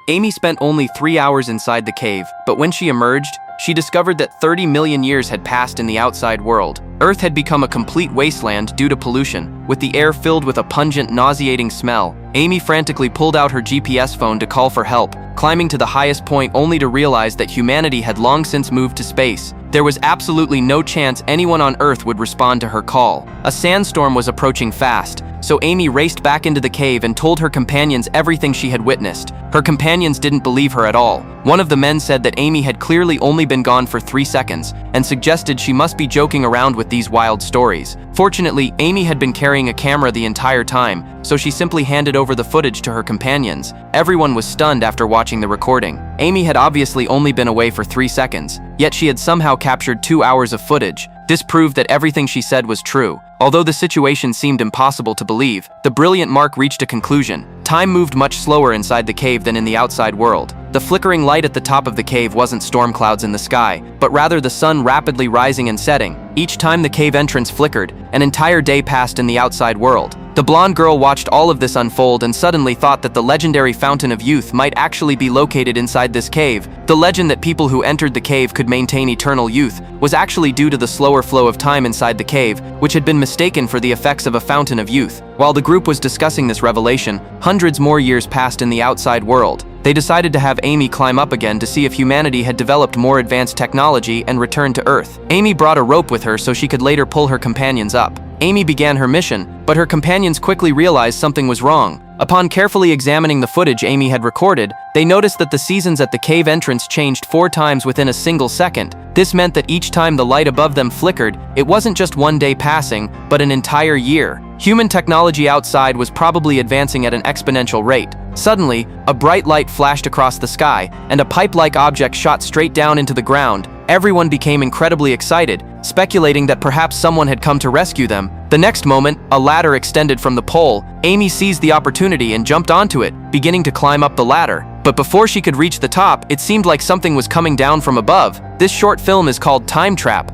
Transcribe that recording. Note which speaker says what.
Speaker 1: Amy spent only 3 hours inside the cave, but when she emerged, she discovered that 30 million years had passed in the outside world. Earth had become a complete wasteland due to pollution, with the air filled with a pungent, nauseating smell. Amy frantically pulled out her GPS phone to call for help, climbing to the highest point only to realize that humanity had long since moved to space. There was absolutely no chance anyone on Earth would respond to her call. A sandstorm was approaching fast, so Amy raced back into the cave and told her companions everything she had witnessed. Her companions didn't believe her at all. One of the men said that Amy had clearly only been gone for 3 seconds, and suggested she must be joking around with these wild stories. Fortunately, Amy had been carrying a camera the entire time, so she simply handed over the footage to her companions. Everyone was stunned after watching the recording. Amy had obviously only been away for 3 seconds, yet she had somehow captured 2 hours of footage. This proved that everything she said was true. Although the situation seemed impossible to believe, the brilliant Mark reached a conclusion. Time moved much slower inside the cave than in the outside world. The flickering light at the top of the cave wasn't storm clouds in the sky, but rather the sun rapidly rising and setting. Each time the cave entrance flickered, an entire day passed in the outside world. The blonde girl watched all of this unfold and suddenly thought that the legendary Fountain of Youth might actually be located inside this cave. The legend that people who entered the cave could maintain eternal youth was actually due to the slower flow of time inside the cave, which had been mistaken for the effects of a fountain of youth. While the group was discussing this revelation, hundreds more years passed in the outside world. They decided to have Amy climb up again to see if humanity had developed more advanced technology and return to Earth. Amy brought a rope with her so she could later pull her companions up. Amy began her mission, but her companions quickly realized something was wrong. Upon carefully examining the footage Amy had recorded, they noticed that the seasons at the cave entrance changed 4 times within a single second. This meant that each time the light above them flickered, it wasn't just one day passing, but an entire year. Human technology outside was probably advancing at an exponential rate. Suddenly, a bright light flashed across the sky, and a pipe-like object shot straight down into the ground. Everyone became incredibly excited, speculating that perhaps someone had come to rescue them. The next moment, a ladder extended from the pole. Amy seized the opportunity and jumped onto it, beginning to climb up the ladder. But before she could reach the top, it seemed like something was coming down from above. This short film is called Time Trap.